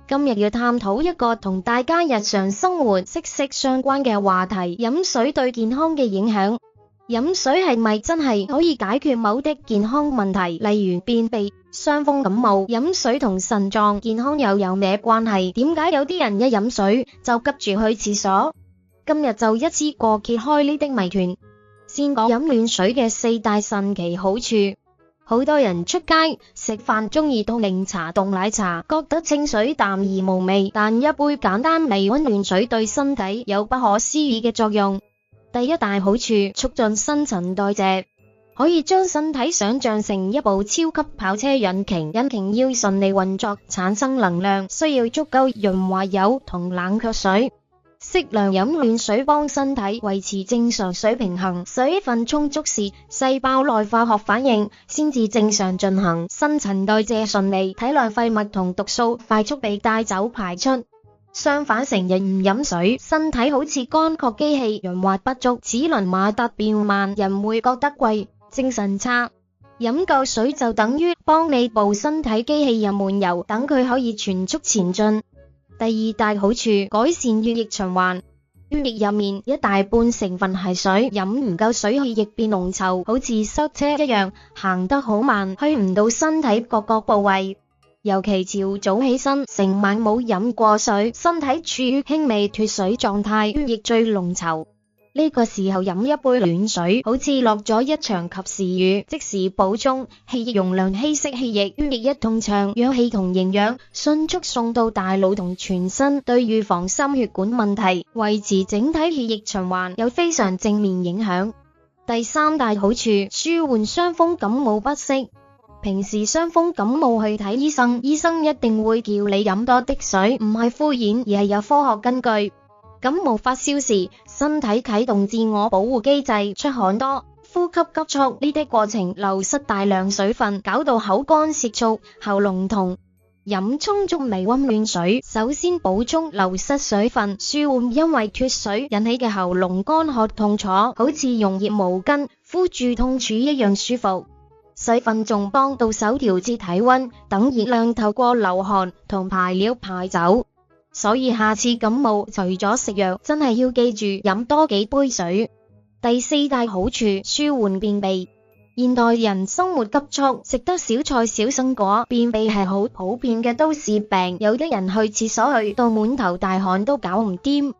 今日要探討一個同大家日常生活息息相關嘅話題：飲水對健康嘅影響。飲水係咪真係可以解決某啲健康問題，例如便秘、傷風感冒？飲水同腎臟健康又有咩關係？點解有啲人一飲水就急住去廁所？今日就一次過揭開呢啲謎團。先講飲暖水嘅4大神奇好處。好多人出街食飯中意倒檸茶、凍奶茶，覺得清水淡而無味，但一杯簡單微溫暖水對身體有不可思議嘅作用。第一大好處，促進新陳代謝，可以將身體想象成一部超級跑車引擎，引擎要順利運作，產生能量，需要足夠潤滑油同冷卻水。適量飲暖水幫身體維持正常水平衡，水分充足時，細胞內化學反應先至正常進行，新陳代謝順利，體內廢物同毒素快速被帶走排出。相反，成日唔飲水，身體好似乾涸機器，潤滑不足，齒輪馬達變慢，人會覺得攰，精神差。飲夠水就等於幫你部身體機器入滿油，等佢可以全速前進。第二大好處，改善血液循環。血液入面一大半成分係水，飲唔夠水，血液變濃稠，好似塞車一樣，行得好慢，去唔到身體各個部位。尤其朝早起身，成晚冇飲過水，身體處於輕微脫水狀態，血液最濃稠。呢個時候飲一杯暖水，好似落咗一場及時雨，即時補充血液容量，稀釋血液，血液一通暢，氧氣同營養迅速送到大腦同全身，對預防心血管問題、維持整體血液循環有非常正面影響。第三大好處，舒緩傷風感冒不適。平時傷風感冒去睇醫生，醫生一定會叫你飲多啲水，唔係敷衍，而係有科學根據。感冒發燒時，身體啟動自我保護機制，出汗多、呼吸急促，呢啲過程流失大量水分，搞到口乾舌燥、喉嚨痛。飲充足微溫暖水，首先補充流失水分，舒緩因為脫水引起嘅喉嚨乾渴痛楚，好似用熱毛巾敷住痛處一樣舒服。水分仲幫到手調節體溫，等熱量透過流汗同排尿排走。所以下次感冒除咗食藥，真係要記住飲多幾杯水。第四大好處，舒緩便秘。現代人生活急促，食得少菜少生果，便秘係好普遍嘅都市病。有啲人去廁所去到滿頭大汗都搞唔掂。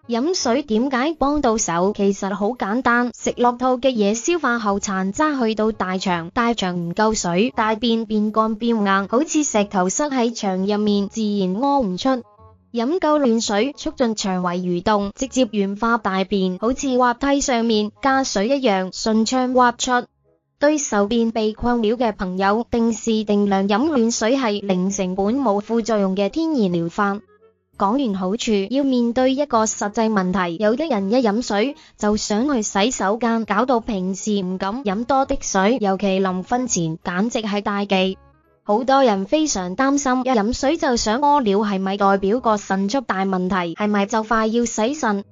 飲水點解幫到手？其實好簡單，食落肚嘅嘢消化後殘渣去到大腸，大腸唔夠水，大便變乾變硬，好似石頭塞喺腸入面，自然屙唔出。飲夠暖水，促進腸胃蠕動，直接軟化大便，好似滑梯上面加水一樣，順暢滑出。對受便秘困擾嘅朋友，定時定量飲暖水係零成本冇副作用嘅天然療法。講完好處，要面對一個實際問題，有啲人一飲水就想去洗手間，搞到平時唔敢飲多啲水，尤其臨瞓前，簡直係大忌。好多人非常擔心，一飲水就想屙尿，係咪代表個腎出大問題？係咪就快要洗腎？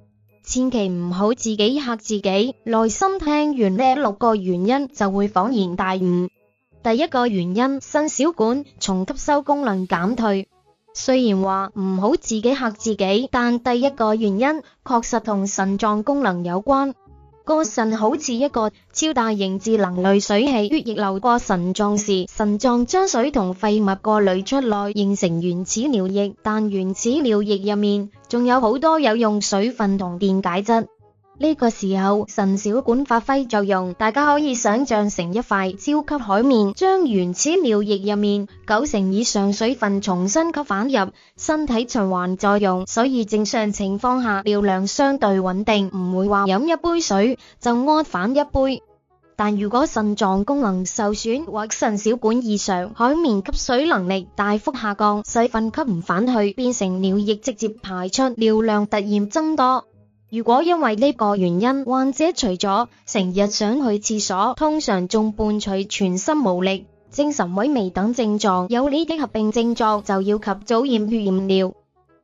千祈唔好自己嚇自己，耐心聽完呢6個原因就會恍然大悟。第一個原因，腎小管重吸收功能減退。雖然話唔好自己嚇自己，但第一個原因確實同腎臟功能有關。個腎好似一個超大型智能濾水器，血液流過腎臟時，腎臟將水同廢物過濾出來，形成原始尿液。但原始尿液入面仲有好多有用水分同電解質。呢個時候腎小管發揮作用，大家可以想象成一塊超級海綿，將原始尿液入面90%以上水分重新吸返入身體循環作用，所以正常情況下尿量相對穩定，唔會話飲一杯水就屙反一杯。但如果腎臟功能受損或腎小管異常，海綿吸水能力大幅下降，水分吸唔返去，變成尿液直接排出，尿量突然增多。如果因為呢個原因，患者除咗成日想去廁所，通常仲伴隨全身無力、精神萎靡等症狀。有呢啲合併症狀就要及早驗血驗尿。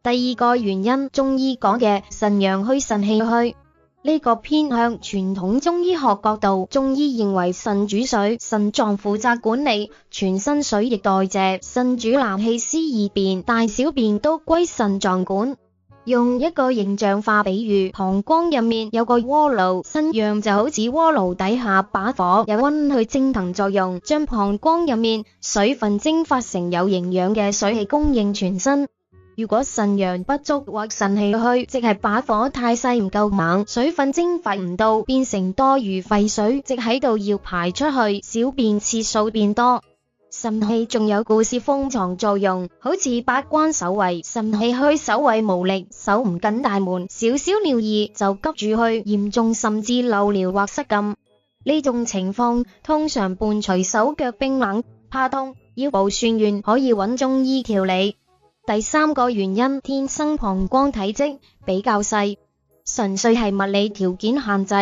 第二個原因，中醫講嘅腎陽虛腎氣虛。呢個偏向傳統中醫學角度，中醫認為腎主水，腎臟負責管理全身水液代謝，腎主納氣司二便，大小便都歸腎臟管。用一個形象化比喻，膀胱入面有個鍋爐，腎陽就好似鍋爐底下把火，有溫去蒸騰作用，將膀胱入面水分蒸發成有營養嘅水氣供應全身。如果腎陽不足或腎氣虛，即係把火太細唔夠猛，水分蒸發唔到，變成多餘廢水，即喺度要排出去，小便次數變多。腎氣仲有故事封藏作用，好似把關守衛，腎氣虛守衛無力，守唔緊大門，少少尿意就急住去，嚴重甚至漏尿或失禁。呢種情況通常伴隨手腳冰冷、怕痛、腰部痠軟，可以揾中醫調理。第三個原因，天生膀胱體積比較細，純粹係物理條件限制。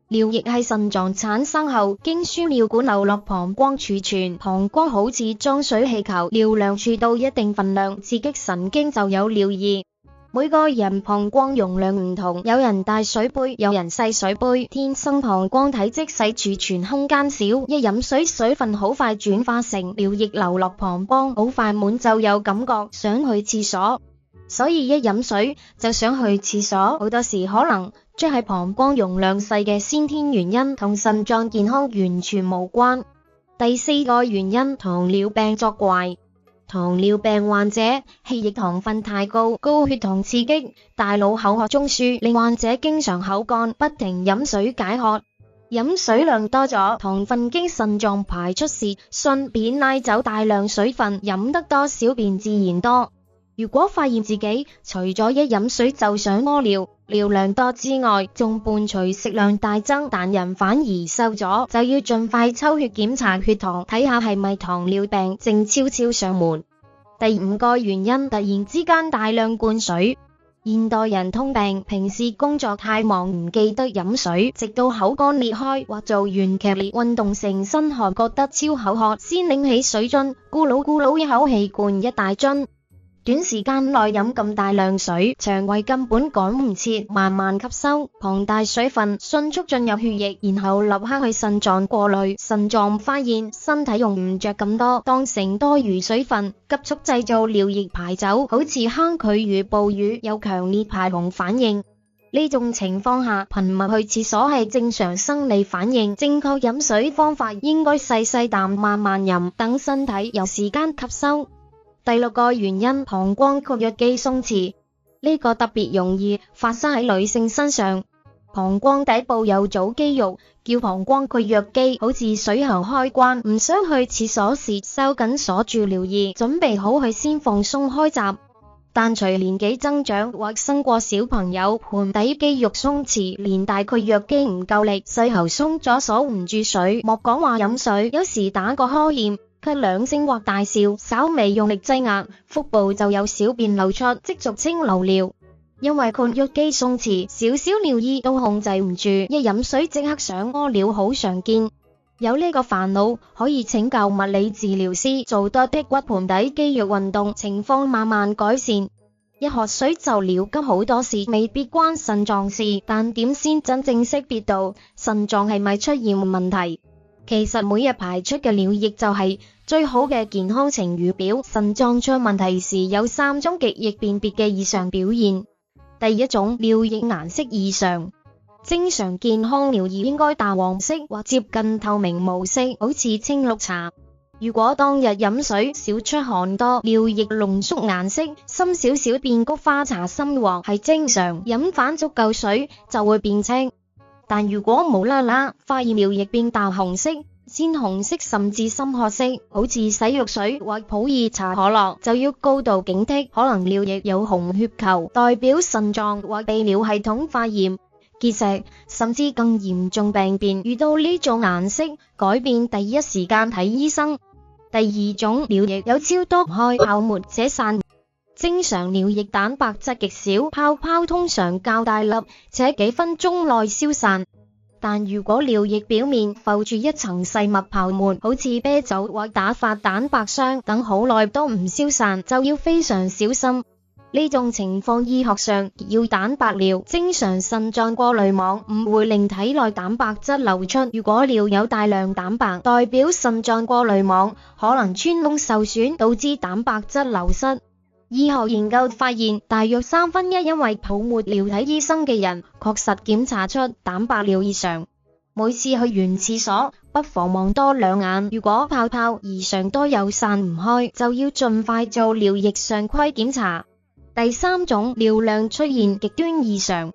尿液喺腎臟產生後，經輸尿管流落膀胱儲存。膀胱好似裝水氣球，尿量儲到一定份量，刺激神經就有尿意。每個人膀胱容量唔同，有人大水杯，有人細水杯。天生膀胱體積細，儲存空間少，一飲水，水分好快轉化成尿液流落膀胱，好快滿就有感覺想去廁所，所以一飲水就想去廁所。好多時可能即係膀胱容量細嘅先天原因，同腎臟健康完全無關。第四個原因，糖尿病作怪。糖尿病患者血液糖分太高，高血糖刺激大腦口渴中樞，令患者經常口乾，不停飲水解渴。飲水量多咗，糖分經腎臟排出時，順便拉走大量水分，飲得多，小便自然多。如果發現自己除咗一飲水就想屙尿，尿量多之外，仲伴隨食量大增，但人反而瘦咗，就要盡快抽血檢查血糖，睇下係咪糖尿病正悄悄上門。第五個原因，突然之間大量灌水。現代人通病，平時工作太忙唔記得飲水，直到口乾裂開或做完劇烈運動成身汗，覺得超口渴，先拎起水樽，咕嚕咕嚕一口氣灌一大樽。短時間內飲咁大量水，腸胃根本趕唔切慢慢吸收，龐大水分迅速進入血液，然後立刻去腎臟過濾。腎臟發現身體用唔着咁多，當成多餘水分，急速製造尿液排走，好似坑渠與哺乳，有強烈排洪反應。呢種情況下，頻密去廁所係正常生理反應。正確飲水方法應該細細啖慢慢飲，等身體有時間吸收。第六個原因，膀胱括約肌鬆弛。呢個特別容易發生喺女性身上。膀胱底部有組肌肉叫膀胱括約肌，好似水喉開關，唔想去廁所時收緊鎖住尿液，準備好去先放鬆開閘。但隨年紀增長或生過小朋友，盆底肌肉鬆弛，連大括約肌唔夠力，細喉鬆咗鎖唔住水，莫講話飲水，有時打個呵欠，咳兩聲或大笑，稍微用力擠壓，腹部就有小便流出，即俗稱漏尿。因為括約肌鬆弛，少少尿意都控制唔住，一飲水即刻想屙尿，好常見。有呢個煩惱，可以請教物理治療師，做多啲骨盆底肌肉運動，情況慢慢改善。一喝水就尿急好多時，未必關腎臟事，但點先真正識別到腎臟係咪出現問題？其實每日排出嘅尿液就係最好嘅健康晴雨表。腎臟出問題時有3種極易辨別嘅異常表現。第一種，尿液顏色異常。正常健康尿液應該淡黃色或接近透明無色，好似青綠茶。如果當日飲水少出汗多，尿液濃縮顏色深少少變菊花茶深黃係正常，飲返足夠水就會變青。但如果無啦啦發現尿液變淡紅色、鮮紅色甚至深褐色，好似洗浴水或普洱茶可樂，就要高度警惕，可能尿液有紅血球，代表腎臟或泌尿系統發炎、結石，甚至更嚴重病變。遇到呢種顏色改變，第一時間睇醫生。第二種，尿液有超多開泡沫且散。正常尿液蛋白質極少，泡泡通常較大粒，且幾分鐘內消散。但如果尿液表面浮住一層細密泡沫，好似啤酒或打發蛋白霜等，好耐都唔消散，就要非常小心。呢種情況醫學上叫蛋白尿。正常腎臟過濾網唔會令體內蛋白質流出，如果尿有大量蛋白，代表腎臟過濾網可能穿窿受損，導致蛋白質流失。醫學研究發現，大約1/3因為泡沫尿睇醫生嘅人，確實檢查出蛋白尿異常。每次去完廁所，不妨望多2眼，如果泡泡異常多又散唔開，就要盡快做尿液常規檢查。第3種，尿量出現極端異常。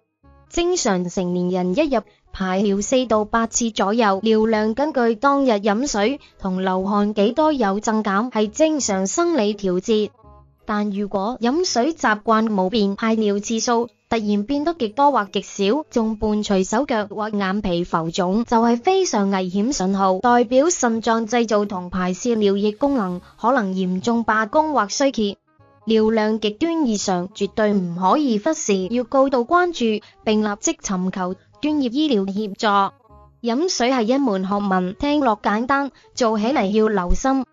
正常成年人一日排尿4到8次左右，尿量根據當日飲水同流汗幾多有增減，係正常生理調節。但如果飲水習慣冇變，排尿次數突然變得極多或極少，仲伴隨手腳或眼皮浮腫，就係非常危險信號，代表腎臟製造同排泄尿液功能可能嚴重罷工或衰竭。尿量極端異常絕對唔可以忽視，要高度關注並立即尋求專業醫療協助。飲水係一門學問，聽落簡單，做起嚟要留心。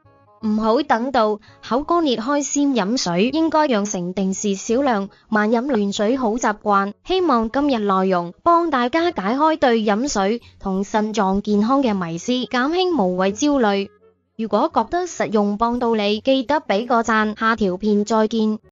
唔好等到口乾裂開先飲水，應該養成定時少量慢飲暖水好習慣。希望今日內容幫大家解開對飲水同腎臟健康嘅迷思，減輕無謂焦慮。如果覺得實用幫到你，記得俾個讚，下條片再見。